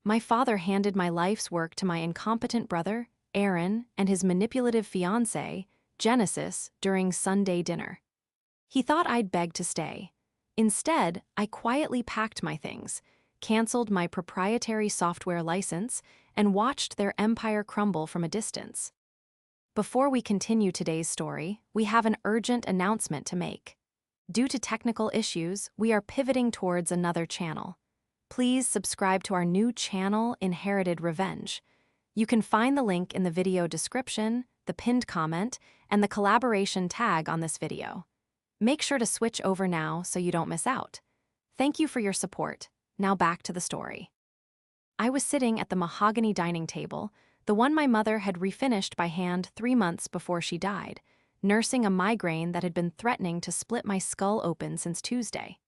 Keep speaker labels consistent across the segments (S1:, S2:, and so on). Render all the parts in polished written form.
S1: My father handed my life's work to my incompetent brother, Aaron, and his manipulative fiancée, Genesis, during Sunday dinner. He thought I'd beg to stay. Instead, I quietly packed my things, canceled my proprietary software license, and watched their empire crumble from a distance. Before we continue today's story, we have an urgent announcement to make. Due to technical issues, we are pivoting towards another channel. Please subscribe to our new channel, Inherited Revenge. You can find the link in the video description, the pinned comment, and the collaboration tag on this video. Make sure to switch over now so you don't miss out. Thank you for your support. Now back to the story. I was sitting at the mahogany dining table, the one my mother had refinished by hand 3 months before she died, nursing a migraine that had been threatening to split my skull open since Tuesday.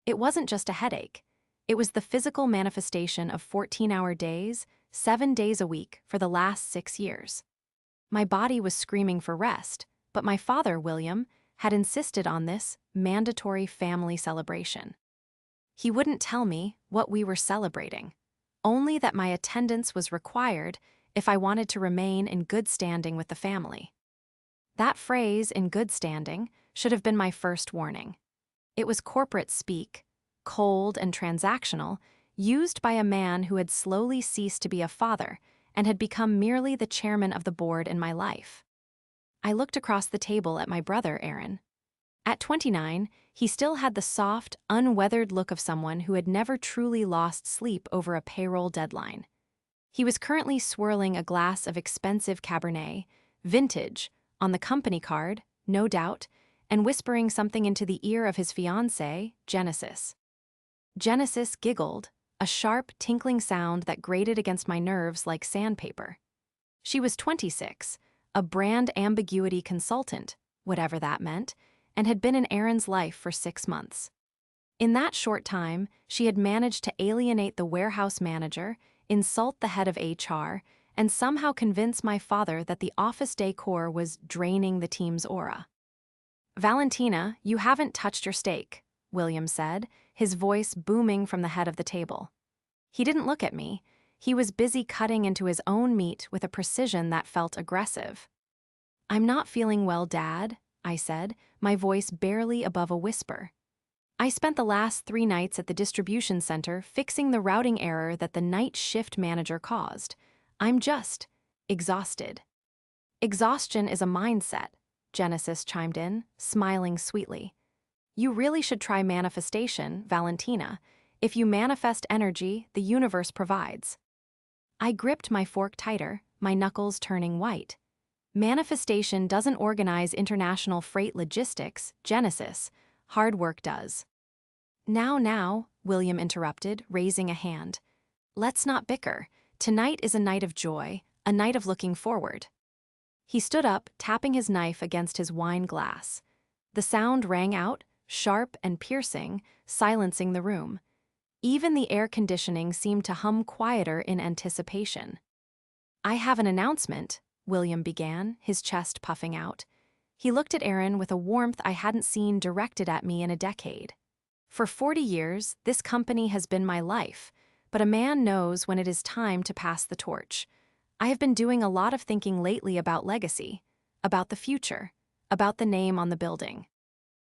S1: It wasn't just a headache. It was the physical manifestation of 14-hour days, 7 days a week for the last 6 years. My body was screaming for rest, but my father, William, had insisted on this mandatory family celebration. He wouldn't tell me what we were celebrating, only that my attendance was required if I wanted to remain in good standing with the family. That phrase, "in good standing," should have been my first warning. It was corporate speak, cold and transactional, used by a man who had slowly ceased to be a father and had become merely the chairman of the board in my life. I looked across the table at my brother, Aaron. At 29, he still had the soft, unweathered look of someone who had never truly lost sleep over a payroll deadline. He was currently swirling a glass of expensive Cabernet, vintage, on the company card, no doubt, and whispering something into the ear of his fiancée, Genesis. Genesis giggled, a sharp, tinkling sound that grated against my nerves like sandpaper. She was 26, a brand ambiguity consultant, whatever that meant, and had been in Aaron's life for 6 months. In that short time, she had managed to alienate the warehouse manager, insult the head of HR, and somehow convince my father that the office decor was draining the team's aura. "Valentina, you haven't touched your steak," William said, his voice booming from the head of the table. He didn't look at me. He was busy cutting into his own meat with a precision that felt aggressive. "I'm not feeling well, Dad," I said, my voice barely above a whisper. "I spent the last 3 nights at the distribution center fixing the routing error that the night shift manager caused. I'm just exhausted." "Exhaustion is a mindset," Genesis chimed in, smiling sweetly. "You really should try manifestation, Valentina. If you manifest energy, the universe provides." I gripped my fork tighter, my knuckles turning white. "Manifestation doesn't organize international freight logistics, Genesis. Hard work does." Now, William interrupted, raising a hand. "Let's not bicker. Tonight is a night of joy, a night of looking forward." He stood up, tapping his knife against his wine glass. The sound rang out, sharp and piercing, silencing the room. Even the air conditioning seemed to hum quieter in anticipation. "I have an announcement," William began, his chest puffing out. He looked at Aaron with a warmth I hadn't seen directed at me in a decade. "For 40 years, this company has been my life, but a man knows when it is time to pass the torch. I have been doing a lot of thinking lately about legacy, about the future, about the name on the building."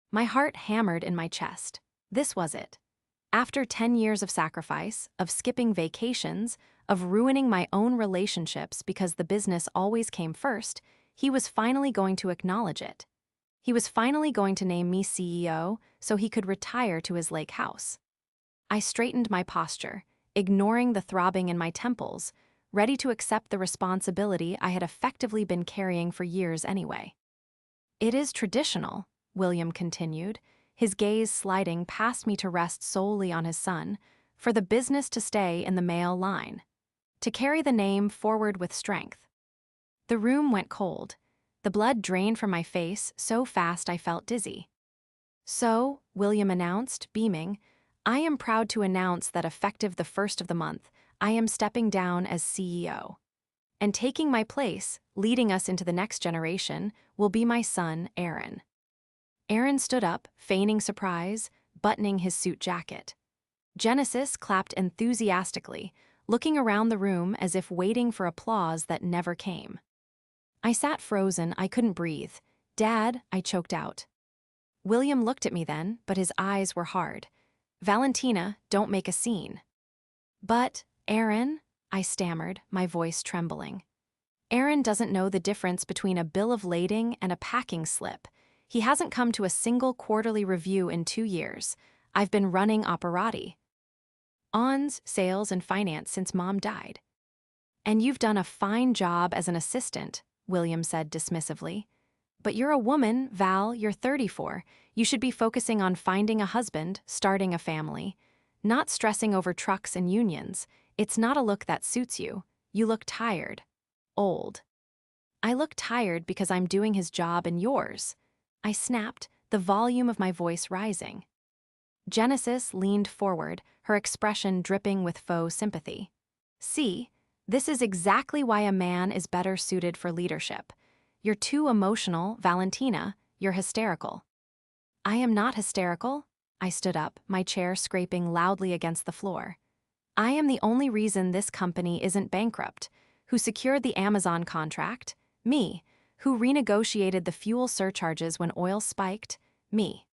S1: My heart hammered in my chest. This was it. After 10 years of sacrifice, of skipping vacations, of ruining my own relationships because the business always came first, he was finally going to acknowledge it. He was finally going to name me CEO so he could retire to his lake house. I straightened my posture, ignoring the throbbing in my temples, ready to accept the responsibility I had effectively been carrying for years anyway. "It is traditional," William continued, his gaze sliding past me to rest solely on his son, "for the business to stay in the male line, to carry the name forward with strength." The room went cold. The blood drained from my face so fast I felt dizzy. "So," William announced, beaming, "I am proud to announce that effective the 1st of the month, I am stepping down as CEO. And taking my place, leading us into the next generation, will be my son, Aaron." Aaron stood up, feigning surprise, buttoning his suit jacket. Genesis clapped enthusiastically, looking around the room as if waiting for applause that never came. I sat frozen, I couldn't breathe. "Dad," I choked out. William looked at me then, but his eyes were hard. "Valentina, don't make a scene." "But, Aaron," I stammered, my voice trembling. "Aaron doesn't know the difference between a bill of lading and a packing slip. He hasn't come to a single quarterly review in 2 years. I've been running operati. Ons, sales, and finance since Mom died." "And you've done a fine job as an assistant," William said dismissively. "But you're a woman, Val, you're 34. You should be focusing on finding a husband, starting a family. Not stressing over trucks and unions. It's not a look that suits you. You look tired. Old." "I look tired because I'm doing his job and yours," I snapped, the volume of my voice rising. Genesis leaned forward, her expression dripping with faux sympathy. "See, this is exactly why a man is better suited for leadership. You're too emotional, Valentina. You're hysterical." "I am not hysterical." I stood up, my chair scraping loudly against the floor. "I am the only reason this company isn't bankrupt. Who secured the Amazon contract? Me. Who renegotiated the fuel surcharges when oil spiked? Me.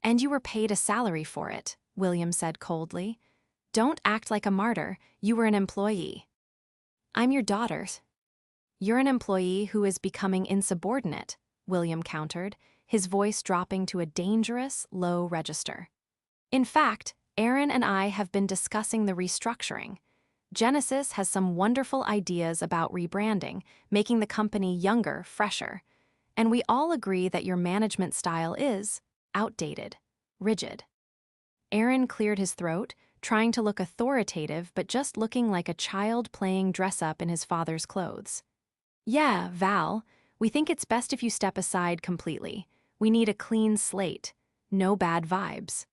S1: And you were paid a salary for it," William said coldly. "Don't act like a martyr. You were an employee." "I'm your daughter's." "You're an employee who is becoming insubordinate," William countered, his voice dropping to a dangerous, low register. "In fact, Aaron and I have been discussing the restructuring. Genesis has some wonderful ideas about rebranding, making the company younger, fresher. And we all agree that your management style is outdated, rigid." Aaron cleared his throat, trying to look authoritative but just looking like a child playing dress-up in his father's clothes. "Yeah, Val, we think it's best if you step aside completely. We need a clean slate. No bad vibes."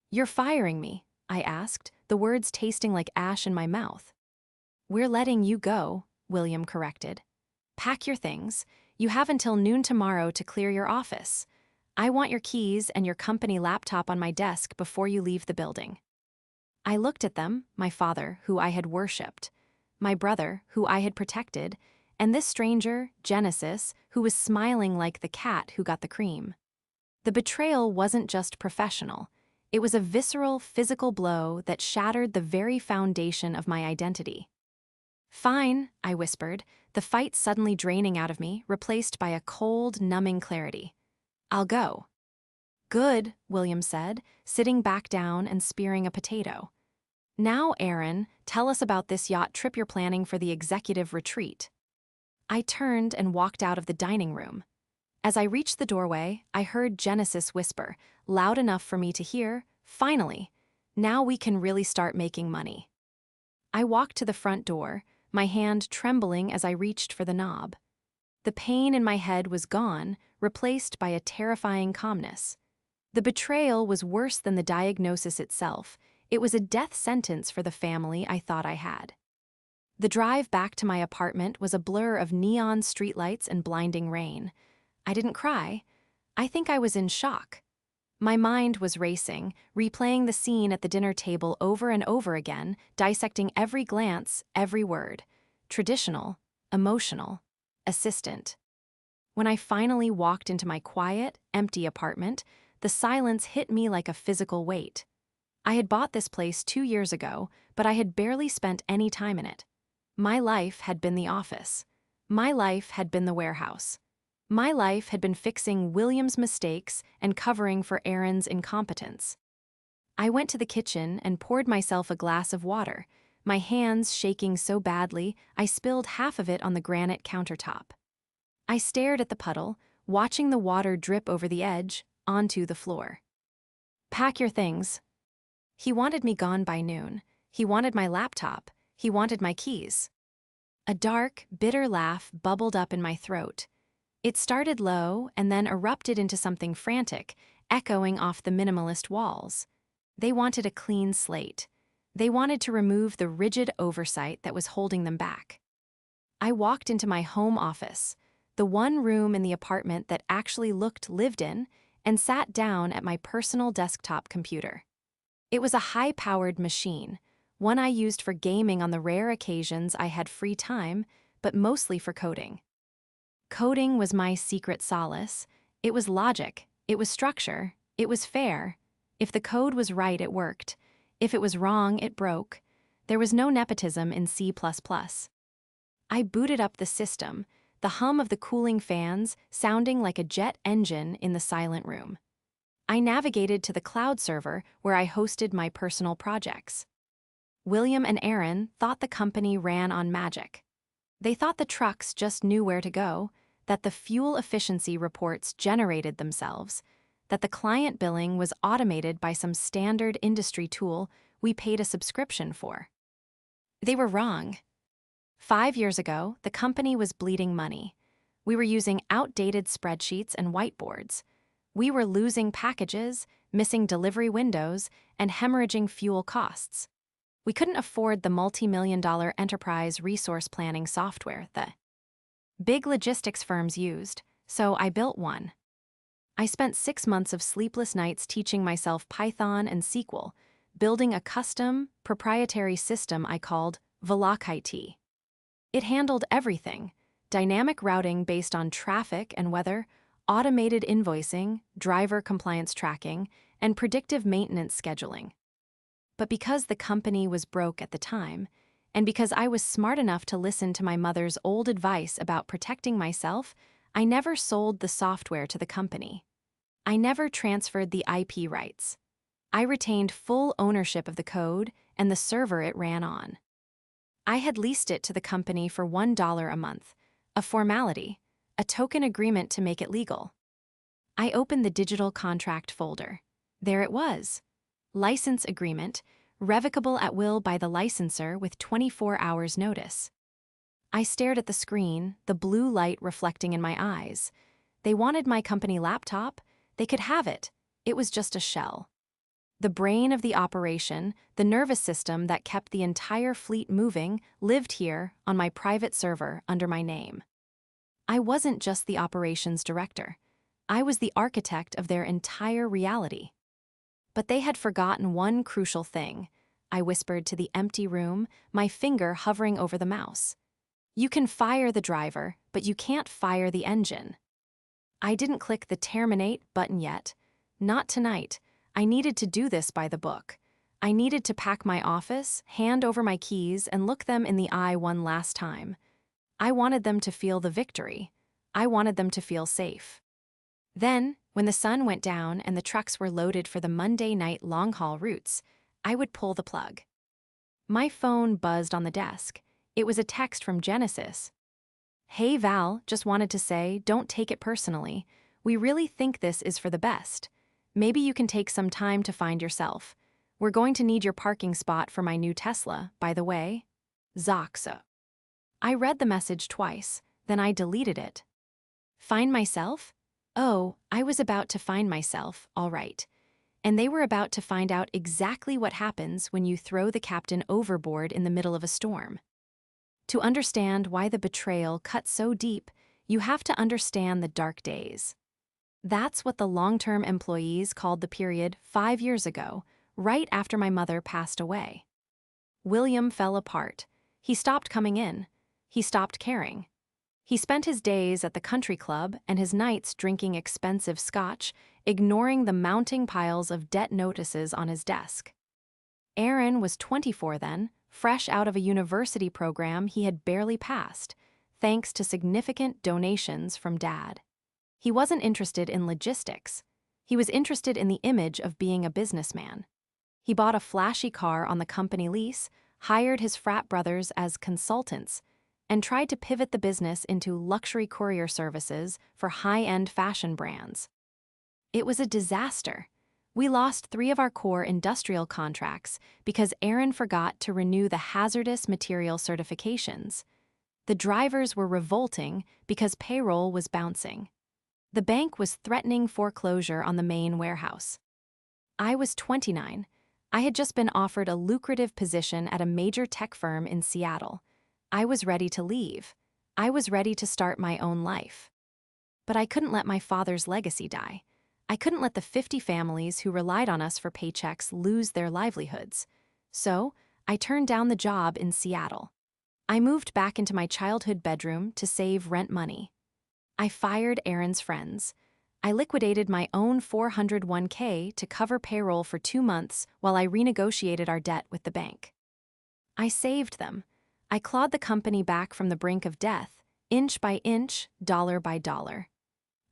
S1: "You're firing me?" I asked, the words tasting like ash in my mouth. "We're letting you go," William corrected. "Pack your things. You have until noon tomorrow to clear your office. I want your keys and your company laptop on my desk before you leave the building." I looked at them, my father, who I had worshipped, my brother, who I had protected, and this stranger, Genesis, who was smiling like the cat who got the cream. The betrayal wasn't just professional. It was a visceral, physical blow that shattered the very foundation of my identity. "Fine," I whispered, the fight suddenly draining out of me, replaced by a cold, numbing clarity. "I'll go." "Good," William said, sitting back down and spearing a potato. "Now, Aaron, tell us about this yacht trip you're planning for the executive retreat." I turned and walked out of the dining room. As I reached the doorway, I heard Genesis whisper, loud enough for me to hear, "Finally, now we can really start making money." I walked to the front door, my hand trembling as I reached for the knob. The pain in my head was gone, replaced by a terrifying calmness. The betrayal was worse than the diagnosis itself. It was a death sentence for the family I thought I had. The drive back to my apartment was a blur of neon streetlights and blinding rain. I didn't cry. I think I was in shock. My mind was racing, replaying the scene at the dinner table over and over again, dissecting every glance, every word. Traditional, emotional, assistant. When I finally walked into my quiet, empty apartment, the silence hit me like a physical weight. I had bought this place 2 years ago, but I had barely spent any time in it. My life had been the office. My life had been the warehouse. My life had been fixing William's mistakes and covering for Aaron's incompetence. I went to the kitchen and poured myself a glass of water, my hands shaking so badly I spilled half of it on the granite countertop. I stared at the puddle, watching the water drip over the edge, onto the floor. "Pack your things." He wanted me gone by noon. He wanted my laptop. He wanted my keys. A dark, bitter laugh bubbled up in my throat. It started low and then erupted into something frantic, echoing off the minimalist walls. They wanted a clean slate. They wanted to remove the rigid oversight that was holding them back. I walked into my home office, the one room in the apartment that actually looked lived in, and sat down at my personal desktop computer. It was a high-powered machine, one I used for gaming on the rare occasions I had free time, but mostly for coding. Coding was my secret solace. It was logic, it was structure, it was fair. If the code was right, it worked. If it was wrong, it broke. There was no nepotism in C++. I booted up the system, the hum of the cooling fans sounding like a jet engine in the silent room. I navigated to the cloud server where I hosted my personal projects. William and Aaron thought the company ran on magic. They thought the trucks just knew where to go, that the fuel efficiency reports generated themselves, that the client billing was automated by some standard industry tool we paid a subscription for. They were wrong. 5 years ago, the company was bleeding money. We were using outdated spreadsheets and whiteboards. We were losing packages, missing delivery windows, and hemorrhaging fuel costs. We couldn't afford the multi-million-dollar enterprise resource planning software the big logistics firms used, so I built one. I spent 6 months of sleepless nights teaching myself Python and SQL, building a custom, proprietary system I called Velocity. It handled everything: dynamic routing based on traffic and weather, automated invoicing, driver compliance tracking, and predictive maintenance scheduling. But because the company was broke at the time, and because I was smart enough to listen to my mother's old advice about protecting myself, I never sold the software to the company. I never transferred the IP rights. I retained full ownership of the code and the server it ran on. I had leased it to the company for $1 a month, a formality, a token agreement to make it legal. I opened the digital contract folder. There it was. License agreement, revocable at will by the licensor with 24 hours notice. I stared at the screen, the blue light reflecting in my eyes. They wanted my company laptop. They could have it. It was just a shell. The brain of the operation, the nervous system that kept the entire fleet moving, lived here on my private server under my name. I wasn't just the operations director. I was the architect of their entire reality. But they had forgotten one crucial thing. I whispered to the empty room, my finger hovering over the mouse. You can fire the driver, but you can't fire the engine. I didn't click the terminate button yet. Not tonight. I needed to do this by the book. I needed to pack my office, hand over my keys, and look them in the eye one last time. I wanted them to feel the victory. I wanted them to feel safe. Then, when the sun went down and the trucks were loaded for the Monday night long-haul routes, I would pull the plug. My phone buzzed on the desk. It was a text from Genesis. Hey Val, just wanted to say, don't take it personally. We really think this is for the best. Maybe you can take some time to find yourself. We're going to need your parking spot for my new Tesla, by the way. Zoxa. I read the message twice, then I deleted it. Find myself? Oh, I was about to find myself, all right. And they were about to find out exactly what happens when you throw the captain overboard in the middle of a storm. To understand why the betrayal cut so deep, you have to understand the dark days. That's what the long-term employees called the period 5 years ago, right after my mother passed away. William fell apart. He stopped coming in. He stopped caring. He spent his days at the country club and his nights drinking expensive scotch, ignoring the mounting piles of debt notices on his desk. Aaron was 24 then, fresh out of a university program he had barely passed, thanks to significant donations from Dad. He wasn't interested in logistics. He was interested in the image of being a businessman. He bought a flashy car on the company lease, hired his frat brothers as consultants, and tried to pivot the business into luxury courier services for high-end fashion brands. It was a disaster. We lost 3 of our core industrial contracts because Aaron forgot to renew the hazardous material certifications. The drivers were revolting because payroll was bouncing. The bank was threatening foreclosure on the main warehouse. I was 29. I had just been offered a lucrative position at a major tech firm in Seattle. I was ready to leave. I was ready to start my own life. But I couldn't let my father's legacy die. I couldn't let the 50 families who relied on us for paychecks lose their livelihoods. So, I turned down the job in Seattle. I moved back into my childhood bedroom to save rent money. I fired Aaron's friends. I liquidated my own 401k to cover payroll for 2 months while I renegotiated our debt with the bank. I saved them. I clawed the company back from the brink of death, inch by inch, dollar by dollar.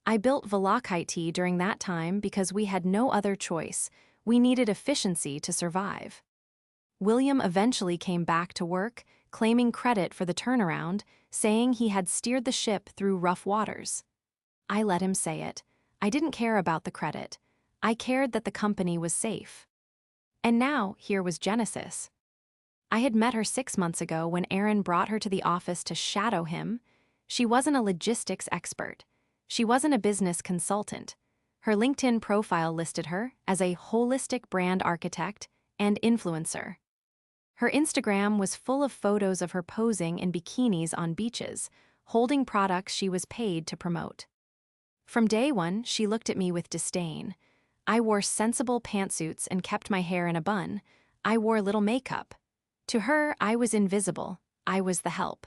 S1: I built Velocity during that time because we had no other choice. We needed efficiency to survive. William eventually came back to work, claiming credit for the turnaround, saying he had steered the ship through rough waters. I let him say it. I didn't care about the credit. I cared that the company was safe. And now, here was Genesis. I had met her 6 months ago when Aaron brought her to the office to shadow him. She wasn't a logistics expert. She wasn't a business consultant. Her LinkedIn profile listed her as a holistic brand architect and influencer. Her Instagram was full of photos of her posing in bikinis on beaches, holding products she was paid to promote. From day one, she looked at me with disdain. I wore sensible pantsuits and kept my hair in a bun. I wore little makeup. To her, I was invisible. I was the help.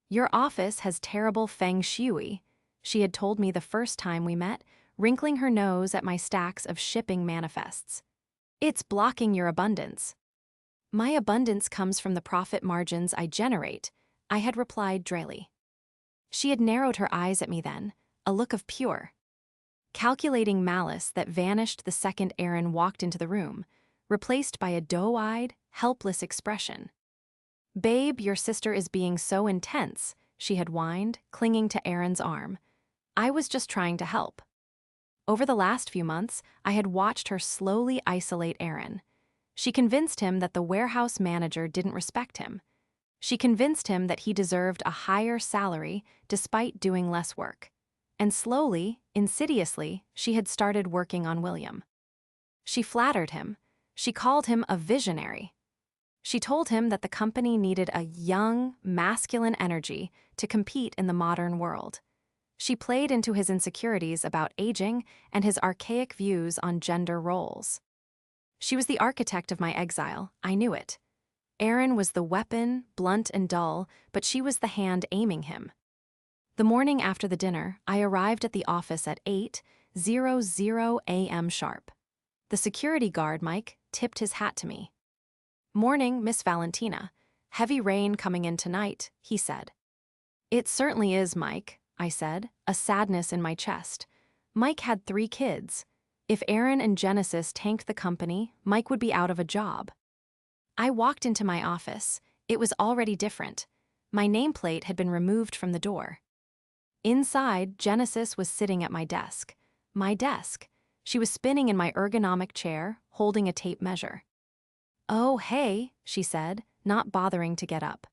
S1: "Your office has terrible feng shui," she had told me the first time we met, wrinkling her nose at my stacks of shipping manifests. "It's blocking your abundance." "My abundance comes from the profit margins I generate," I had replied dryly. She had narrowed her eyes at me then, a look of pure, calculating malice that vanished the second Aaron walked into the room, replaced by a doe-eyed, helpless expression. "Babe, your sister is being so intense," she had whined, clinging to Aaron's arm. I was just trying to help. Over the last few months, I had watched her slowly isolate Aaron. She convinced him that the warehouse manager didn't respect him. She convinced him that he deserved a higher salary despite doing less work. And slowly, insidiously, she had started working on William. She flattered him. She called him a visionary. She told him that the company needed a young, masculine energy to compete in the modern world. She played into his insecurities about aging and his archaic views on gender roles. She was the architect of my exile, I knew it. Aaron was the weapon, blunt and dull, but she was the hand aiming him. The morning after the dinner, I arrived at the office at 8:00 a.m. sharp. The security guard, Mike, tipped his hat to me. "Morning, Miss Valentina. Heavy rain coming in tonight," he said. "It certainly is, Mike," I said, a sadness in my chest. Mike had 3 kids. If Aaron and Genesis tanked the company, Mike would be out of a job. I walked into my office. It was already different. My nameplate had been removed from the door. Inside, Genesis was sitting at my desk. My desk. She was spinning in my ergonomic chair, holding a tape measure. "Oh, hey," she said, not bothering to get up.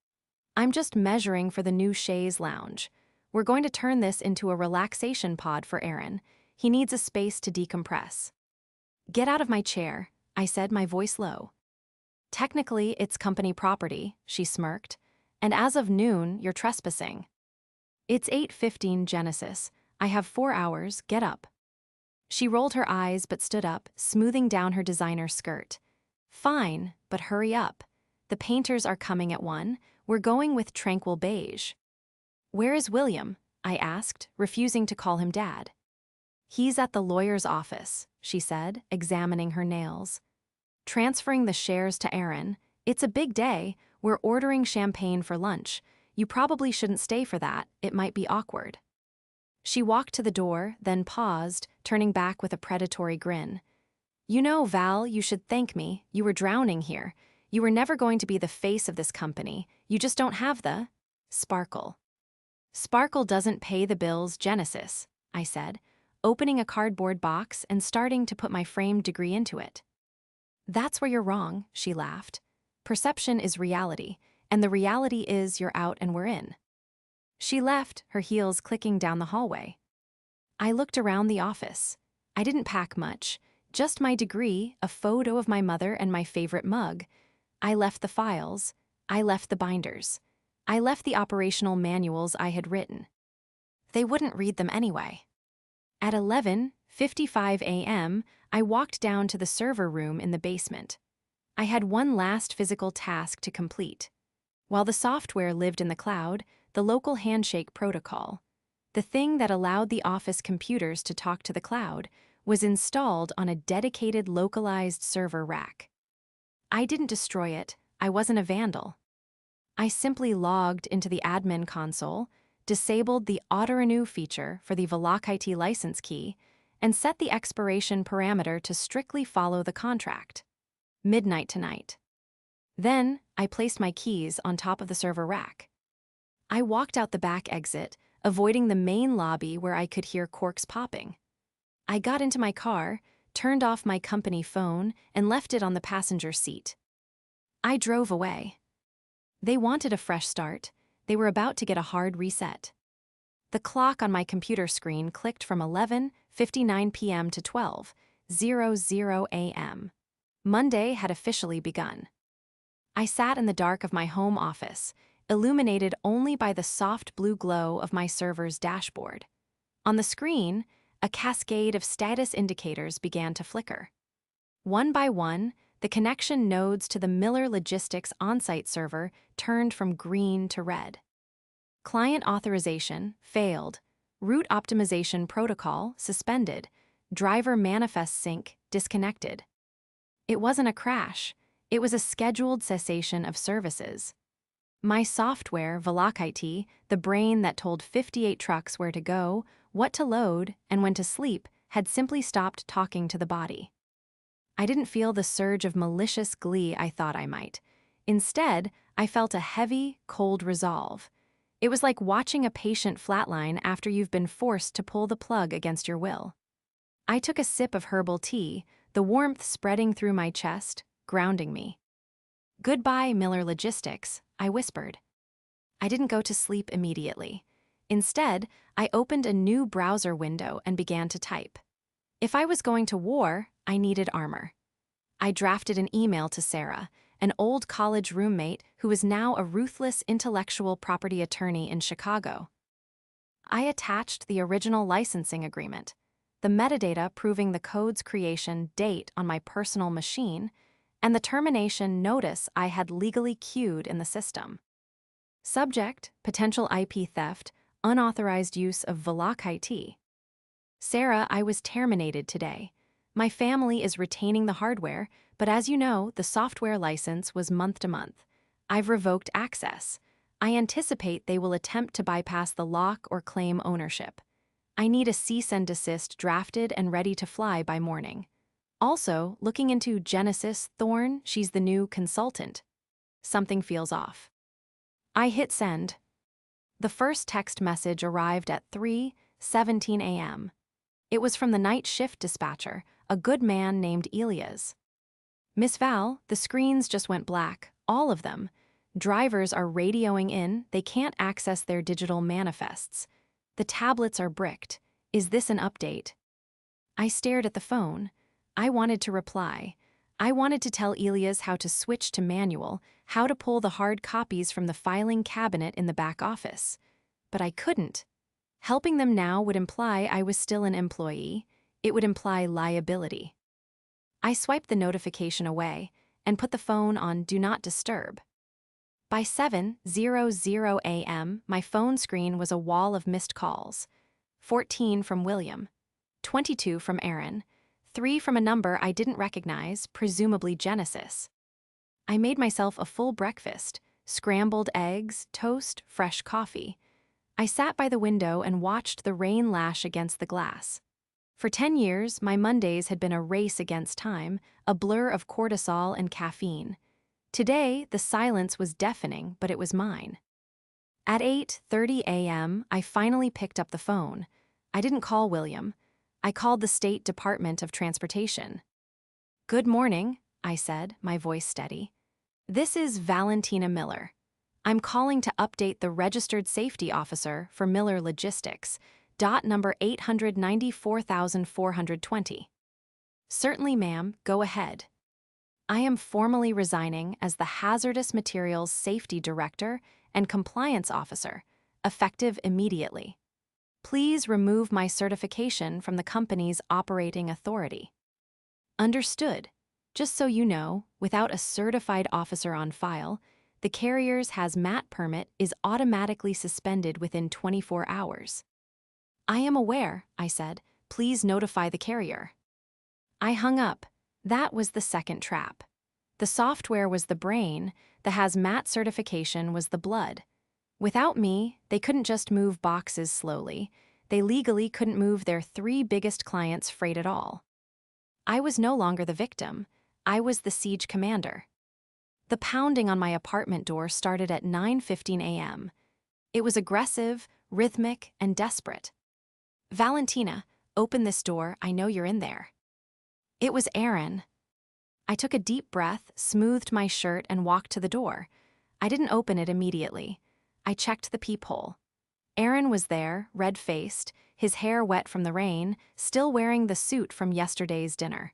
S1: "I'm just measuring for the new chaise lounge. We're going to turn this into a relaxation pod for Aaron. He needs a space to decompress." "Get out of my chair," I said, my voice low. "Technically, it's company property," she smirked. "And as of noon, you're trespassing." "It's 8:15, Genesis. I have 4 hours, get up." She rolled her eyes but stood up, smoothing down her designer skirt. "Fine, but hurry up. The painters are coming at 1. We're going with tranquil beige." "Where is William?" I asked, refusing to call him Dad. "He's at the lawyer's office," she said, examining her nails. "Transferring the shares to Aaron. It's a big day. We're ordering champagne for lunch. You probably shouldn't stay for that. It might be awkward." She walked to the door, then paused, turning back with a predatory grin. "You know, Val, you should thank me. You were drowning here. You were never going to be the face of this company. You just don't have the sparkle." "Sparkle doesn't pay the bills, Genesis," I said, opening a cardboard box and starting to put my framed degree into it. "That's where you're wrong," she laughed. "Perception is reality, and the reality is you're out and we're in." She left, her heels clicking down the hallway. I looked around the office. I didn't pack much, just my degree, a photo of my mother, and my favorite mug. I left the files. I left the binders. I left the operational manuals I had written. They wouldn't read them anyway. At 11:55 a.m., I walked down to the server room in the basement. I had one last physical task to complete. While the software lived in the cloud, the local handshake protocol, the thing that allowed the office computers to talk to the cloud, was installed on a dedicated localized server rack. I didn't destroy it. I wasn't a vandal. I simply logged into the admin console, disabled the auto-renew feature for the Velocity license key, and set the expiration parameter to strictly follow the contract. Midnight tonight. Then, I placed my keys on top of the server rack. I walked out the back exit, avoiding the main lobby where I could hear corks popping. I got into my car, turned off my company phone, and left it on the passenger seat. I drove away. They wanted a fresh start. They were about to get a hard reset. The clock on my computer screen clicked from 11:59 p.m. to 12:00 a.m. Monday had officially begun. I sat in the dark of my home office, illuminated only by the soft blue glow of my server's dashboard. On the screen, a cascade of status indicators began to flicker. One by one, the connection nodes to the Miller Logistics on-site server turned from green to red. Client authorization failed, route optimization protocol suspended, driver manifest sync disconnected. It wasn't a crash, it was a scheduled cessation of services. My software, Velocity, the brain that told 58 trucks where to go, what to load, and when to sleep, had simply stopped talking to the body. I didn't feel the surge of malicious glee I thought I might. Instead, I felt a heavy, cold resolve. It was like watching a patient flatline after you've been forced to pull the plug against your will. I took a sip of herbal tea, the warmth spreading through my chest, grounding me. "Goodbye, Miller Logistics," I whispered. I didn't go to sleep immediately. Instead, I opened a new browser window and began to type. If I was going to war, I needed armor. I drafted an email to Sarah, an old college roommate who is now a ruthless intellectual property attorney in Chicago. I attached the original licensing agreement, the metadata proving the code's creation date on my personal machine, and the termination notice I had legally queued in the system. Subject: potential IP theft, unauthorized use of Velocity. Sarah, I was terminated today. My family is retaining the hardware, but as you know, the software license was month to month. I've revoked access. I anticipate they will attempt to bypass the lock or claim ownership. I need a cease and desist drafted and ready to fly by morning. Also, looking into Genesis Thorne, she's the new consultant. Something feels off. I hit send. The first text message arrived at 3:17 a.m. It was from the night shift dispatcher, a good man named Elias. "Miss Val, the screens just went black, all of them. Drivers are radioing in, they can't access their digital manifests. The tablets are bricked. Is this an update?" I stared at the phone. I wanted to reply. I wanted to tell Elias how to switch to manual, how to pull the hard copies from the filing cabinet in the back office. But I couldn't. Helping them now would imply I was still an employee. It would imply liability. I swiped the notification away and put the phone on Do Not Disturb. By 7:00 a.m., my phone screen was a wall of missed calls. 14 from William, 22 from Aaron, 3 from a number I didn't recognize, presumably Genesis. I made myself a full breakfast, scrambled eggs, toast, fresh coffee. I sat by the window and watched the rain lash against the glass. For 10 years, my Mondays had been a race against time, a blur of cortisol and caffeine. Today, the silence was deafening, but it was mine. At 8:30 a.m., I finally picked up the phone. I didn't call William. I called the State Department of Transportation. "Good morning," I said, my voice steady. "This is Valentina Miller. I'm calling to update the registered safety officer for Miller Logistics, dot number 894,420. "Certainly, ma'am, go ahead. I am formally resigning as the Hazardous Materials Safety Director and Compliance Officer, effective immediately. Please remove my certification from the company's operating authority." "Understood," Just so you know, without a certified officer on file, the carrier's hazmat permit is automatically suspended within 24 hours. I am aware, I said. Please notify the carrier. I hung up. That was the second trap. The software was the brain, the hazmat certification was the blood. Without me, they couldn't just move boxes slowly. They legally couldn't move their 3 biggest clients' freight at all. I was no longer the victim. I was the siege commander. The pounding on my apartment door started at 9:15 a.m. It was aggressive, rhythmic, and desperate. Valentina, open this door, I know you're in there. It was Aaron. I took a deep breath, smoothed my shirt, and walked to the door. I didn't open it immediately. I checked the peephole. Aaron was there, red-faced, his hair wet from the rain, still wearing the suit from yesterday's dinner.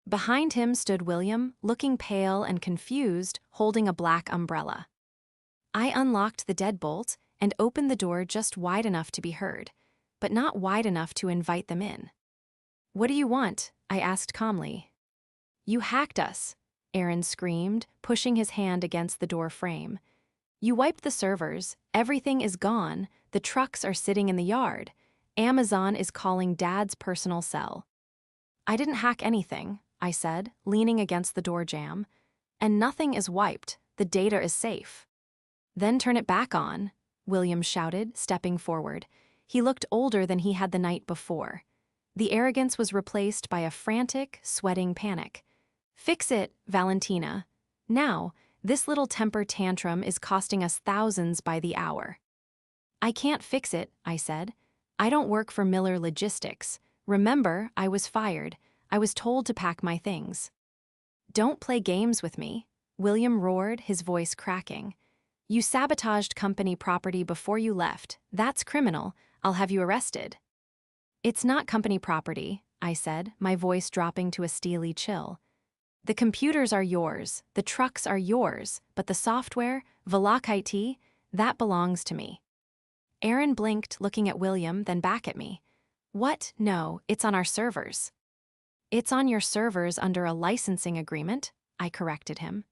S1: Behind him stood William, looking pale and confused, holding a black umbrella. I unlocked the deadbolt and opened the door just wide enough to be heard, but not wide enough to invite them in. "What do you want?" I asked calmly. "You hacked us," Aaron screamed, pushing his hand against the door frame. "You wiped the servers, everything is gone, the trucks are sitting in the yard. Amazon is calling Dad's personal cell." "I didn't hack anything," I said, leaning against the door jamb. "And nothing is wiped, the data is safe." "Then turn it back on," William shouted, stepping forward. He looked older than he had the night before. The arrogance was replaced by a frantic, sweating panic. "Fix it, Valentina. Now, this little temper tantrum is costing us thousands by the hour." "I can't fix it," I said. "I don't work for Miller Logistics. Remember, I was fired. I was told to pack my things." "Don't play games with me," William roared, his voice cracking. "You sabotaged company property before you left. That's criminal. I'll have you arrested." "It's not company property," I said, my voice dropping to a steely chill. "The computers are yours, the trucks are yours, but the software, Velok IT, that belongs to me." Aaron blinked, looking at William, then back at me. "What? No, it's on our servers." "It's on your servers under a licensing agreement," I corrected him.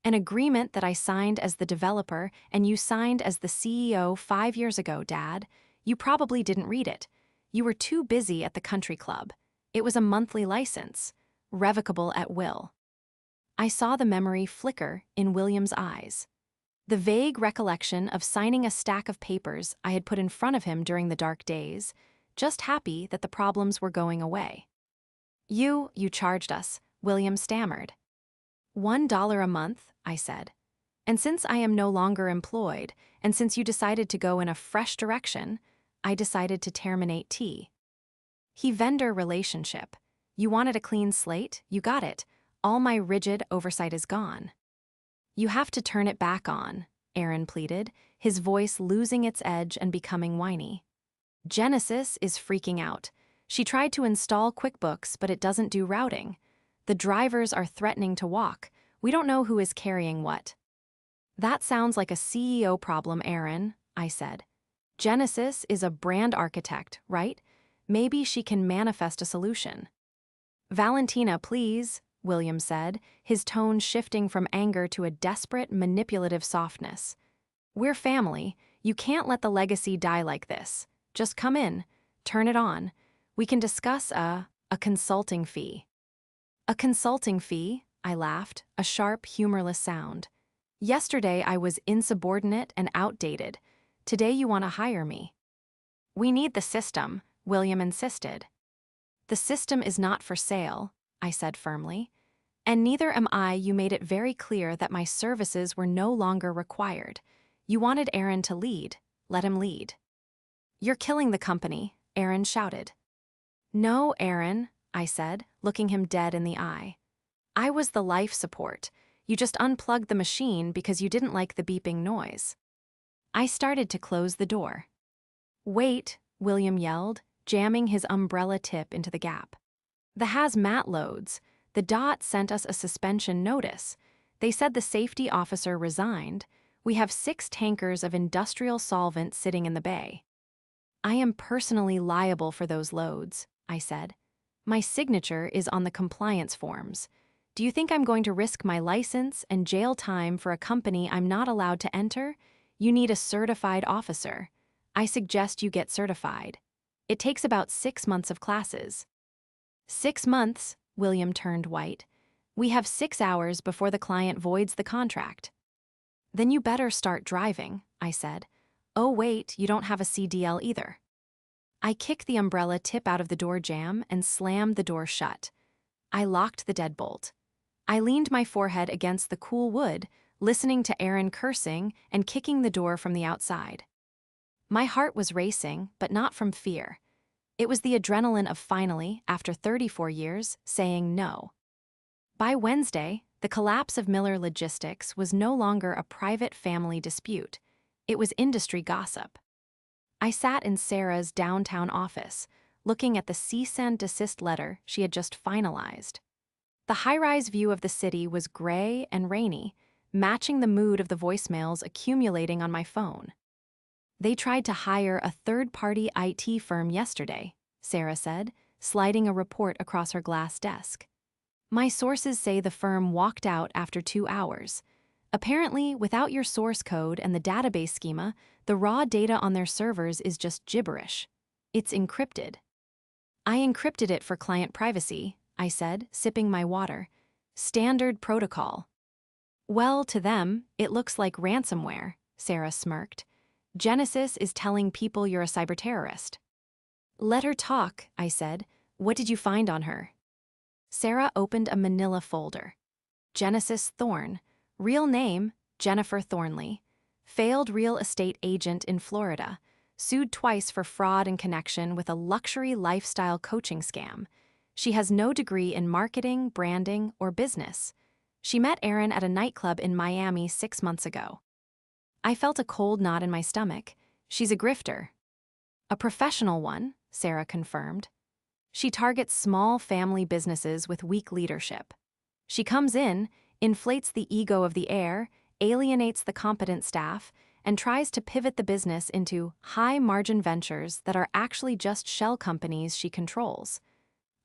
S1: "An agreement that I signed as the developer and you signed as the CEO 5 years ago, Dad. You probably didn't read it. You were too busy at the country club. It was a monthly license, revocable at will." I saw the memory flicker in William's eyes. The vague recollection of signing a stack of papers I had put in front of him during the dark days, just happy that the problems were going away. You charged us," William stammered. $1 a month," I said. "And since I am no longer employed, and since you decided to go in a fresh direction, I decided to terminate T." "He vendor relationship. You wanted a clean slate, you got it. All my rigid oversight is gone." "You have to turn it back on," Aaron pleaded, his voice losing its edge and becoming whiny. "Genesis is freaking out. She tried to install QuickBooks, but it doesn't do routing. The drivers are threatening to walk. We don't know who is carrying what." "That sounds like a CEO problem, Aaron," I said. "Genesis is a brand architect, right? Maybe she can manifest a solution." "Valentina, please," William said, his tone shifting from anger to a desperate, manipulative softness. "We're family. You can't let the legacy die like this. Just come in. Turn it on. We can discuss a consulting fee." "A consulting fee?" I laughed, a sharp, humorless sound. "Yesterday I was insubordinate and outdated. Today you want to hire me." "We need the system," William insisted. "The system is not for sale," I said firmly. "And neither am I. You made it very clear that my services were no longer required. You wanted Aaron to lead. Let him lead." "You're killing the company," Aaron shouted. "No, Aaron," I said, looking him dead in the eye. "I was the life support. You just unplugged the machine because you didn't like the beeping noise." I started to close the door. "Wait," William yelled, jamming his umbrella tip into the gap. "The hazmat loads. The DOT sent us a suspension notice. They said the safety officer resigned. We have 6 tankers of industrial solvent sitting in the bay." "I am personally liable for those loads," I said. "My signature is on the compliance forms. Do you think I'm going to risk my license and jail time for a company I'm not allowed to enter? You need a certified officer. I suggest you get certified. It takes about 6 months of classes. 6 months, William turned white. We have 6 hours before the client voids the contract. Then you better start driving, I said. Oh wait, you don't have a CDL either. I kicked the umbrella tip out of the door jamb and slammed the door shut. I locked the deadbolt. I leaned my forehead against the cool wood, listening to Aaron cursing and kicking the door from the outside. My heart was racing, but not from fear. It was the adrenaline of finally, after 34 years, saying no. By Wednesday, the collapse of Miller Logistics was no longer a private family dispute. It was industry gossip. I sat in Sarah's downtown office, looking at the cease and desist letter she had just finalized. The high-rise view of the city was gray and rainy, matching the mood of the voicemails accumulating on my phone. They tried to hire a third-party IT firm yesterday, Sarah said, sliding a report across her glass desk. My sources say the firm walked out after 2 hours. Apparently, without your source code and the database schema, the raw data on their servers is just gibberish. It's encrypted. I encrypted it for client privacy, I said, sipping my water. Standard protocol. Well, to them, it looks like ransomware, Sarah smirked. Genesis is telling people you're a cyber terrorist. Let her talk, I said. What did you find on her? Sarah opened a manila folder. Genesis Thorne. Real name, Jennifer Thornley. Failed real estate agent in Florida. Sued twice for fraud in connection with a luxury lifestyle coaching scam. She has no degree in marketing, branding, or business. She met Aaron at a nightclub in Miami 6 months ago. I felt a cold knot in my stomach. She's a grifter. A professional one, Sarah confirmed. She targets small family businesses with weak leadership. She comes in, inflates the ego of the heir, alienates the competent staff, and tries to pivot the business into high-margin ventures that are actually just shell companies she controls.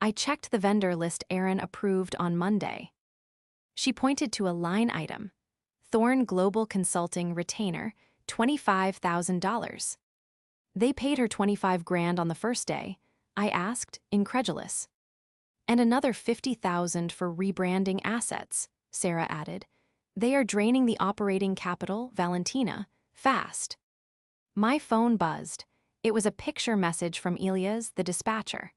S1: I checked the vendor list Aaron approved on Monday. She pointed to a line item. Thorne Global Consulting Retainer, $25,000. They paid her $25,000 on the first day, I asked, incredulous. And another $50,000 for rebranding assets, Sarah added. They are draining the operating capital, Valentina, fast. My phone buzzed. It was a picture message from Elias, the dispatcher.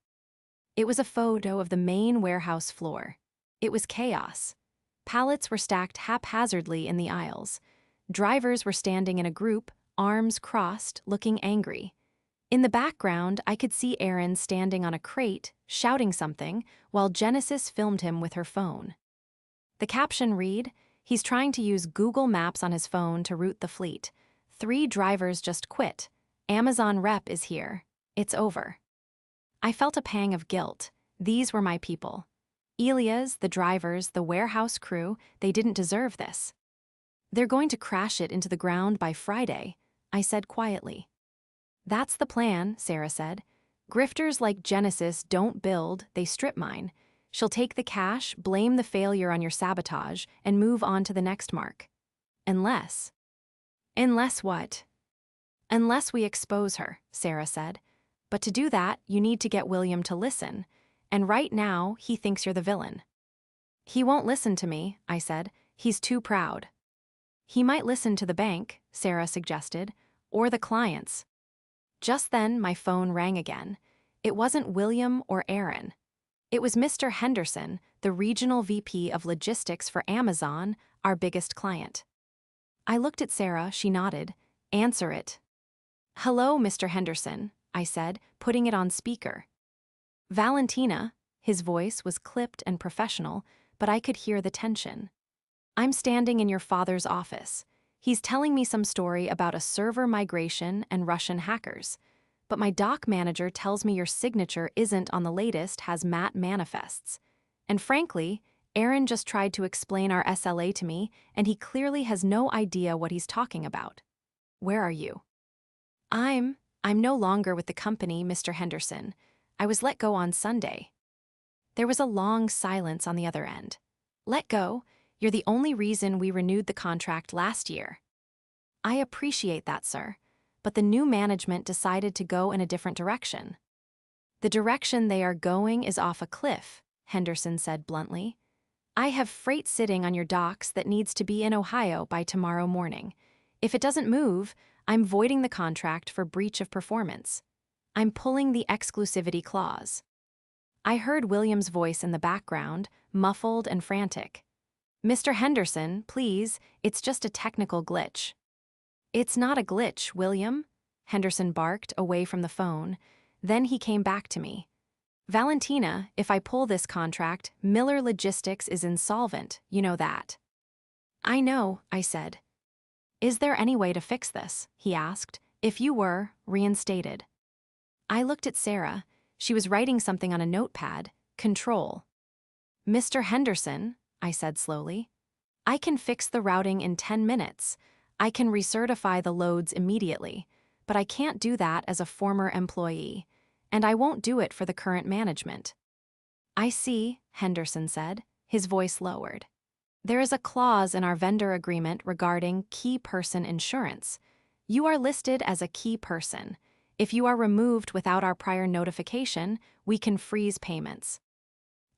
S1: It was a photo of the main warehouse floor. It was chaos. Pallets were stacked haphazardly in the aisles. Drivers were standing in a group, arms crossed, looking angry. In the background, I could see Aaron standing on a crate, shouting something, while Genesis filmed him with her phone. The caption read, "He's trying to use Google Maps on his phone to route the fleet. 3 drivers just quit. Amazon rep is here. It's over." I felt a pang of guilt. These were my people. Elias, the drivers, the warehouse crew, they didn't deserve this. They're going to crash it into the ground by Friday, I said quietly. That's the plan, Sarah said. Grifters like Genesis don't build, they strip mine. She'll take the cash, blame the failure on your sabotage, and move on to the next mark. Unless. Unless what? Unless we expose her, Sarah said. But to do that, you need to get William to listen. And right now, he thinks you're the villain. He won't listen to me, I said. He's too proud. He might listen to the bank, Sarah suggested, or the clients. Just then, my phone rang again. It wasn't William or Aaron. It was Mr. Henderson, the regional VP of logistics for Amazon, our biggest client. I looked at Sarah, she nodded. Answer it. Hello, Mr. Henderson, I said, putting it on speaker. Valentina, his voice was clipped and professional, but I could hear the tension. I'm standing in your father's office. He's telling me some story about a server migration and Russian hackers. But my doc manager tells me your signature isn't on the latest hazmat manifests. And frankly, Aaron just tried to explain our SLA to me, and he clearly has no idea what he's talking about. Where are you? I'm no longer with the company, Mr. Henderson. I was let go on Sunday. There was a long silence on the other end. Let go. You're the only reason we renewed the contract last year. I appreciate that, sir, but the new management decided to go in a different direction. The direction they are going is off a cliff, Henderson said bluntly. I have freight sitting on your docks that needs to be in Ohio by tomorrow morning. If it doesn't move, I'm voiding the contract for breach of performance. I'm pulling the exclusivity clause. I heard William's voice in the background, muffled and frantic. Mr. Henderson, please, it's just a technical glitch. It's not a glitch, William, Henderson barked away from the phone. Then he came back to me. Valentina, if I pull this contract, Miller Logistics is insolvent, you know that. I know, I said. Is there any way to fix this? He asked. If you were, reinstated. I looked at Sarah. She was writing something on a notepad. Control. Mr. Henderson, I said slowly. I can fix the routing in 10 minutes. I can recertify the loads immediately, but I can't do that as a former employee, and I won't do it for the current management. I see, Henderson said, his voice lowered. There is a clause in our vendor agreement regarding key person insurance. You are listed as a key person. If you are removed without our prior notification, we can freeze payments.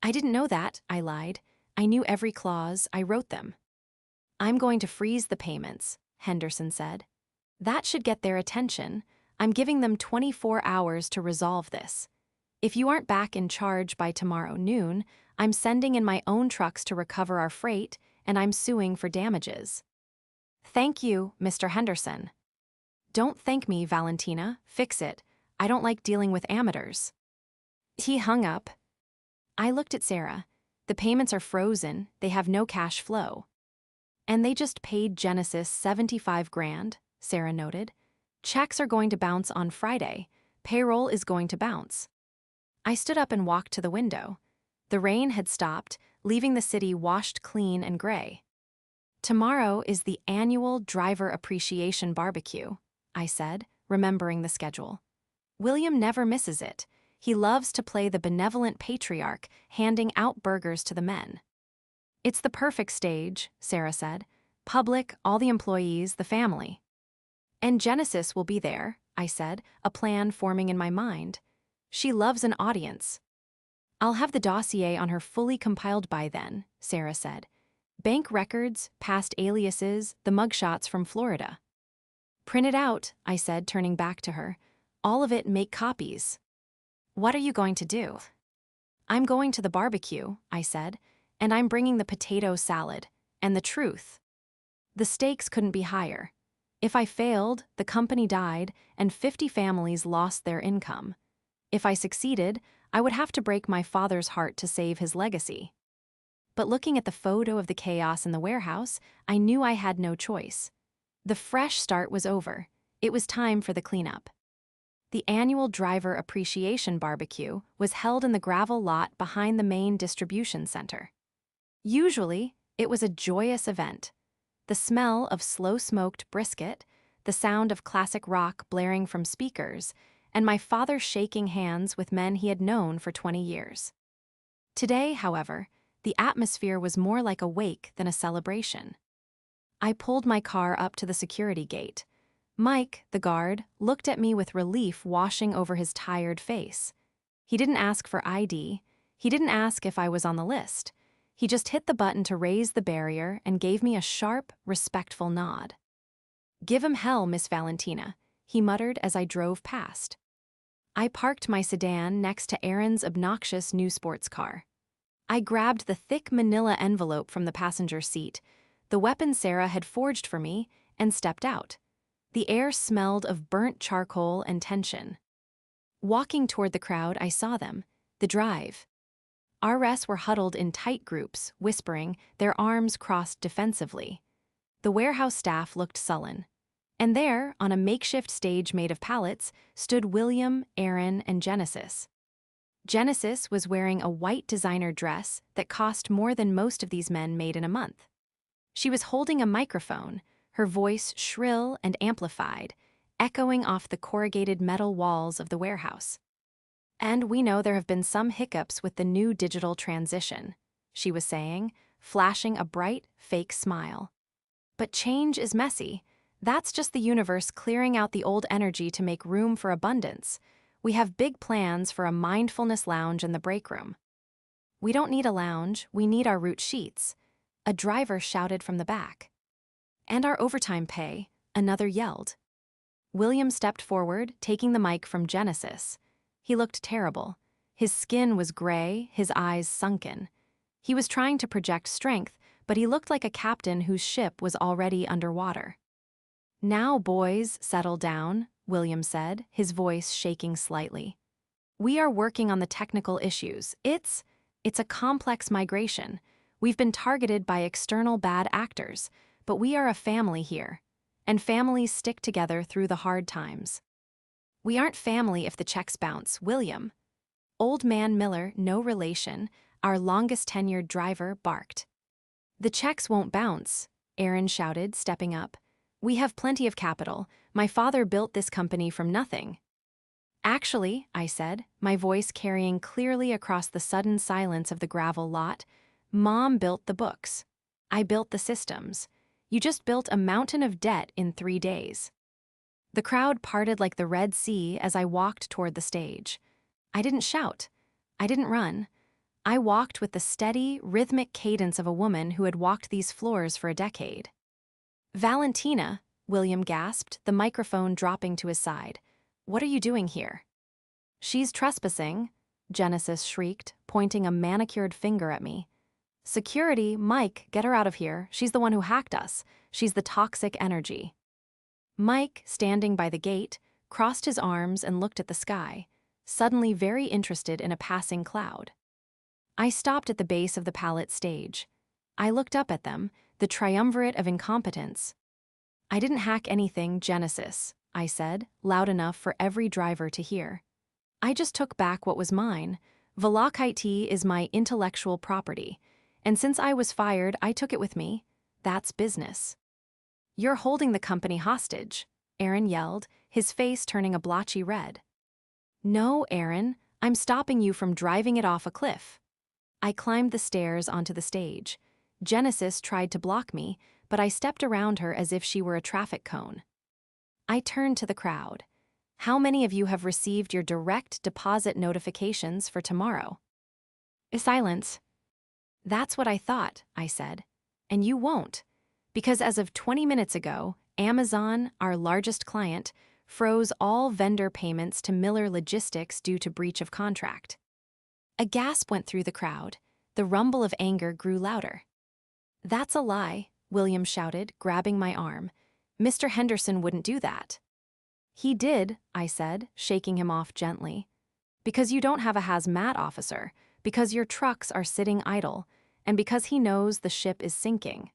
S1: I didn't know that, I lied. I knew every clause, I wrote them. I'm going to freeze the payments, Henderson said. That should get their attention. I'm giving them 24 hours to resolve this. If you aren't back in charge by tomorrow noon, I'm sending in my own trucks to recover our freight, and I'm suing for damages. Thank you, Mr. Henderson. Don't thank me, Valentina. Fix it. I don't like dealing with amateurs. He hung up. I looked at Sarah. The payments are frozen, they have no cash flow. And they just paid Genesis $75,000, Sarah noted. Checks are going to bounce on Friday. Payroll is going to bounce. I stood up and walked to the window. The rain had stopped, leaving the city washed clean and gray. Tomorrow is the annual Driver Appreciation Barbecue, I said, remembering the schedule. William never misses it. He loves to play the benevolent patriarch, handing out burgers to the men. It's the perfect stage, Sarah said. Public, all the employees, the family. And Genesis will be there, I said, a plan forming in my mind. She loves an audience. I'll have the dossier on her fully compiled by then, Sarah said. Bank records, past aliases, the mugshots from Florida. Print it out, I said, turning back to her. All of it, make copies. What are you going to do? I'm going to the barbecue, I said, and I'm bringing the potato salad, and the truth. The stakes couldn't be higher. If I failed, the company died, and 50 families lost their income. If I succeeded, I would have to break my father's heart to save his legacy. But looking at the photo of the chaos in the warehouse, I knew I had no choice. The fresh start was over. It was time for the cleanup. The annual Driver Appreciation Barbecue was held in the gravel lot behind the main distribution center. Usually, it was a joyous event. The smell of slow-smoked brisket, the sound of classic rock blaring from speakers, and my father shaking hands with men he had known for 20 years. Today, however, the atmosphere was more like a wake than a celebration. I pulled my car up to the security gate. Mike, the guard, looked at me with relief washing over his tired face. He didn't ask for ID. He didn't ask if I was on the list. He just hit the button to raise the barrier and gave me a sharp, respectful nod. Give him hell, Miss Valentina, he muttered as I drove past. I parked my sedan next to Aaron's obnoxious new sports car. I grabbed the thick manila envelope from the passenger seat, the weapon Sarah had forged for me, and stepped out. The air smelled of burnt charcoal and tension. Walking toward the crowd, I saw them, the drive. RS were huddled in tight groups, whispering, their arms crossed defensively. The warehouse staff looked sullen. And there, on a makeshift stage made of pallets, stood William, Aaron, and Genesis. Genesis was wearing a white designer dress that cost more than most of these men made in a month. She was holding a microphone, her voice shrill and amplified, echoing off the corrugated metal walls of the warehouse. And we know there have been some hiccups with the new digital transition, she was saying, flashing a bright, fake smile. But change is messy. That's just the universe clearing out the old energy to make room for abundance. We have big plans for a mindfulness lounge in the break room. We don't need a lounge, we need our route sheets. A driver shouted from the back. And our overtime pay, another yelled. William stepped forward, taking the mic from Genesis. He looked terrible. His skin was gray, his eyes sunken. He was trying to project strength, but he looked like a captain whose ship was already underwater. "Now, boys, settle down," William said, his voice shaking slightly. "We are working on the technical issues. It's a complex migration. We've been targeted by external bad actors, but we are a family here. And families stick together through the hard times." "We aren't family if the checks bounce, William." Old Man Miller, no relation, our longest-tenured driver, barked. "The checks won't bounce," Aaron shouted, stepping up. "We have plenty of capital. My father built this company from nothing." "Actually," I said, my voice carrying clearly across the sudden silence of the gravel lot, "Mom built the books. I built the systems. You just built a mountain of debt in 3 days." The crowd parted like the Red Sea as I walked toward the stage. I didn't shout. I didn't run. I walked with the steady, rhythmic cadence of a woman who had walked these floors for a decade. "Valentina," William gasped, the microphone dropping to his side. "What are you doing here?" "She's trespassing," Genesis shrieked, pointing a manicured finger at me. "Security, Mike, get her out of here. She's the one who hacked us. She's the toxic energy." Mike, standing by the gate, crossed his arms and looked at the sky, suddenly very interested in a passing cloud. I stopped at the base of the pallet stage. I looked up at them, the triumvirate of incompetence. "I didn't hack anything, Genesis," I said, loud enough for every driver to hear. "I just took back what was mine. Velocity is my intellectual property. And since I was fired, I took it with me. That's business." "You're holding the company hostage," Aaron yelled, his face turning a blotchy red. "No, Aaron, I'm stopping you from driving it off a cliff." I climbed the stairs onto the stage. Genesis tried to block me, but I stepped around her as if she were a traffic cone. I turned to the crowd. "How many of you have received your direct deposit notifications for tomorrow?" Silence. "That's what I thought," I said. "And you won't. Because as of 20 minutes ago, Amazon, our largest client, froze all vendor payments to Miller Logistics due to breach of contract." A gasp went through the crowd. The rumble of anger grew louder. "That's a lie," William shouted, grabbing my arm. "Mr. Henderson wouldn't do that." "He did," I said, shaking him off gently. "Because you don't have a hazmat officer, because your trucks are sitting idle, and because he knows the ship is sinking."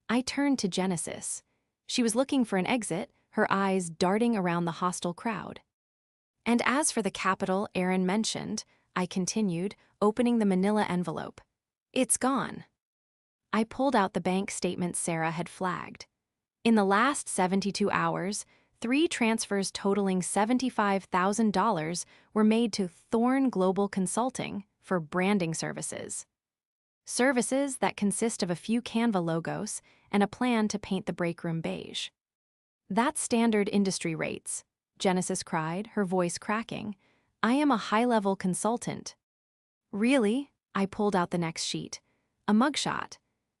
S1: I turned to Genesis. She was looking for an exit, her eyes darting around the hostile crowd. "And as for the capital Aaron mentioned," I continued, opening the manila envelope, "it's gone." I pulled out the bank statement Sarah had flagged. In the last 72 hours, 3 transfers totaling $75,000 were made to Thorn Global Consulting for branding services. Services that consist of a few Canva logos and a plan to paint the break room beige. "That's standard industry rates," Genesis cried, her voice cracking. "I am a high-level consultant." "Really?" I pulled out the next sheet. A mugshot.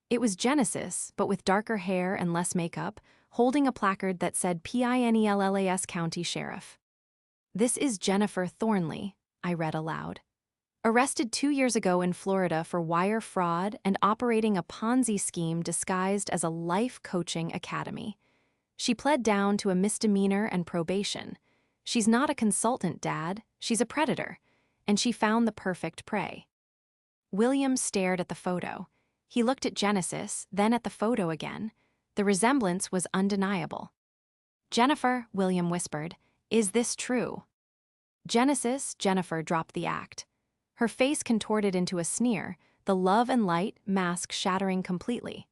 S1: It was Genesis, but with darker hair and less makeup, holding a placard that said PINELLAS County Sheriff. "This is Jennifer Thornley," I read aloud. "Arrested 2 years ago in Florida for wire fraud and operating a Ponzi scheme disguised as a life coaching academy. She pled down to a misdemeanor and probation. She's not a consultant, Dad. She's a predator. And she found the perfect prey." William stared at the photo. He looked at Genesis, then at the photo again. The resemblance was undeniable. "Jennifer," William whispered, "is this true?" Jennifer dropped the act. Her face contorted into a sneer, the love and light mask shattering completely.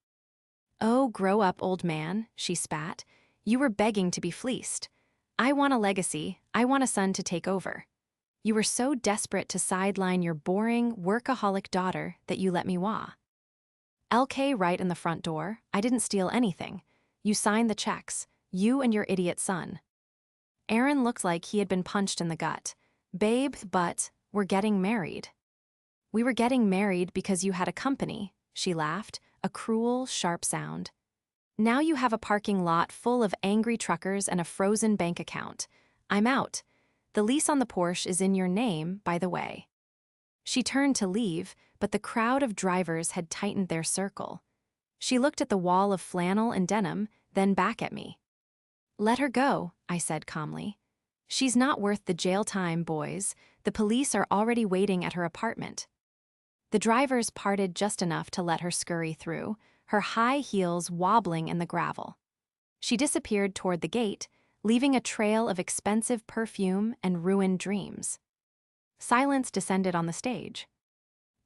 S1: "Oh, grow up, old man," she spat. "You were begging to be fleeced. I want a legacy. I want a son to take over. You were so desperate to sideline your boring, workaholic daughter that you let me wah." LK right in the front door. I didn't steal anything. You signed the checks. You and your idiot son. Aaron looked like he had been punched in the gut. Babe, but we're getting married. We were getting married because you had a company, she laughed, a cruel, sharp sound. Now you have a parking lot full of angry truckers and a frozen bank account. I'm out. The lease on the Porsche is in your name, by the way. She turned to leave, but the crowd of drivers had tightened their circle. She looked at the wall of flannel and denim, then back at me. Let her go, I said calmly. She's not worth the jail time, boys. The police are already waiting at her apartment. The drivers parted just enough to let her scurry through, her high heels wobbling in the gravel. She disappeared toward the gate, leaving a trail of expensive perfume and ruined dreams. Silence descended on the stage.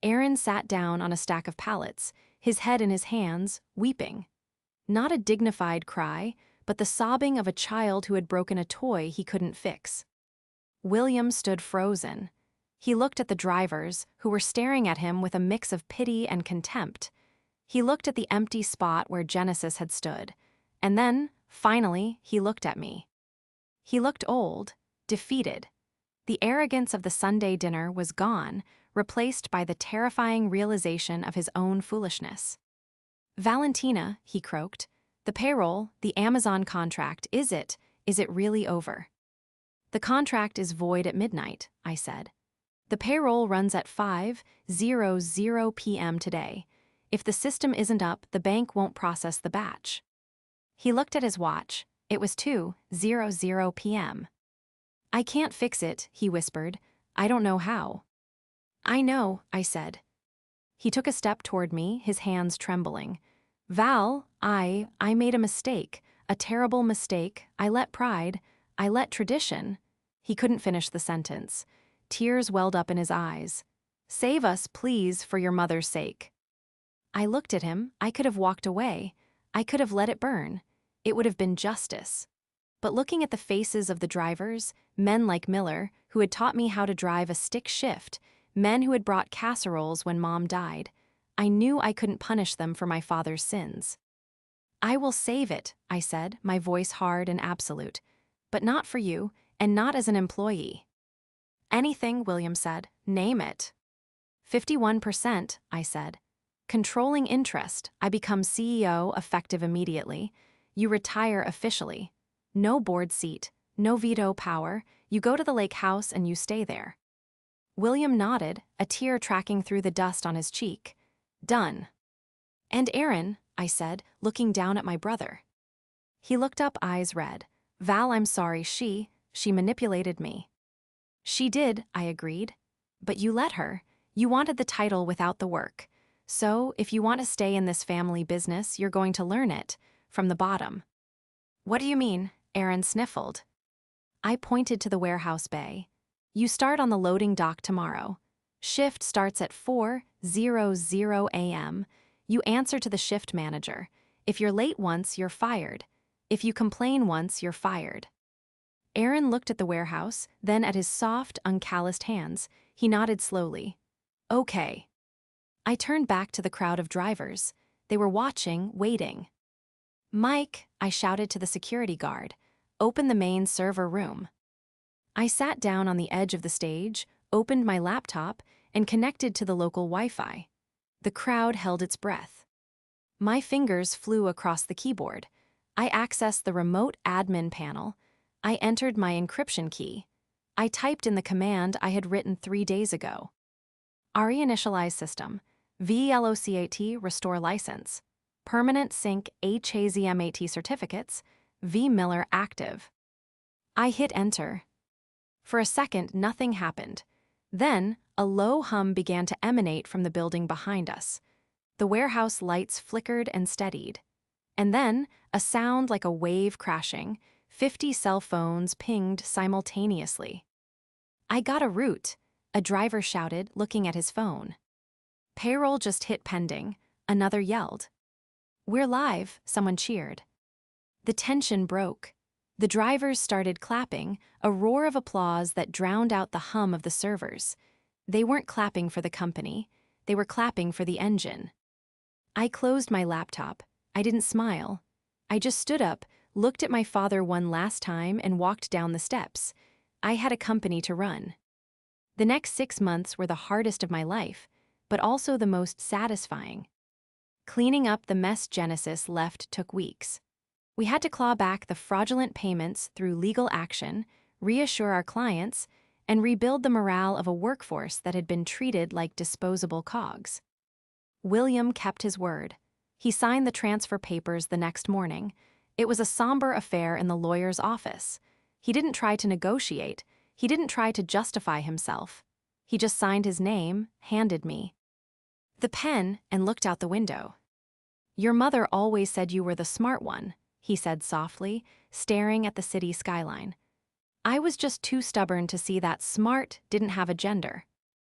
S1: Aaron sat down on a stack of pallets, his head in his hands, weeping. Not a dignified cry, but the sobbing of a child who had broken a toy he couldn't fix. William stood frozen. He looked at the drivers, who were staring at him with a mix of pity and contempt. He looked at the empty spot where Genesis had stood. And then, finally, he looked at me. He looked old, defeated. The arrogance of the Sunday dinner was gone, replaced by the terrifying realization of his own foolishness. Valentina, he croaked, the payroll, the Amazon contract, is it really over? The contract is void at midnight, I said. The payroll runs at 5:00 p.m. today. If the system isn't up, the bank won't process the batch. He looked at his watch. It was 2:00 p.m. I can't fix it, he whispered. I don't know how. I know, I said. He took a step toward me, his hands trembling. Val, I made a mistake, a terrible mistake. I let pride, I let tradition. He couldn't finish the sentence. Tears welled up in his eyes. Save us, please, for your mother's sake. I looked at him. I could have walked away. I could have let it burn. It would have been justice. But looking at the faces of the drivers, men like Miller, who had taught me how to drive a stick shift, men who had brought casseroles when Mom died, I knew I couldn't punish them for my father's sins. I will save it, I said, my voice hard and absolute. But not for you, and not as an employee. Anything, William said. Name it. 51%, I said. Controlling interest. I become CEO effective immediately. You retire officially. No board seat, no veto power. You go to the lake house and you stay there. William nodded, a tear tracking through the dust on his cheek. Done. And Aaron, I said, looking down at my brother. He looked up, eyes red. Val, I'm sorry, she manipulated me. She did, I agreed. But you let her. You wanted the title without the work. So, if you want to stay in this family business, you're going to learn it, from the bottom. What do you mean? Aaron sniffled. I pointed to the warehouse bay. You start on the loading dock tomorrow. Shift starts at 4:00 a.m. You answer to the shift manager. If you're late once, you're fired. If you complain once, you're fired. Aaron looked at the warehouse, then at his soft, uncalloused hands. He nodded slowly. Okay. I turned back to the crowd of drivers. They were watching, waiting. Mike, I shouted to the security guard, open the main server room. I sat down on the edge of the stage, opened my laptop, and connected to the local Wi-Fi. The crowd held its breath. My fingers flew across the keyboard. I accessed the remote admin panel. I entered my encryption key. I typed in the command I had written 3 days ago. Reinitialize system. VLOCAT restore license. Permanent sync HAZMAT certificates. V Miller active. I hit enter. For a second, nothing happened. Then, a low hum began to emanate from the building behind us. The warehouse lights flickered and steadied. And then, a sound like a wave crashing. 50 cell phones pinged simultaneously. I got a route, a driver shouted, looking at his phone. Payroll just hit pending, another yelled. We're live, someone cheered. The tension broke. The drivers started clapping, a roar of applause that drowned out the hum of the servers. They weren't clapping for the company, they were clapping for the engine. I closed my laptop. I didn't smile. I just stood up, looked at my father one last time, and walked down the steps. I had a company to run. The next 6 months were the hardest of my life, but also the most satisfying. Cleaning up the mess Genesis left took weeks. We had to claw back the fraudulent payments through legal action, reassure our clients, and rebuild the morale of a workforce that had been treated like disposable cogs. William kept his word. He signed the transfer papers the next morning. It was a somber affair in the lawyer's office. He didn't try to negotiate. He didn't try to justify himself. He just signed his name, handed me the pen, and looked out the window. "Your mother always said you were the smart one," he said softly, staring at the city skyline. I was just too stubborn to see that smart didn't have a gender.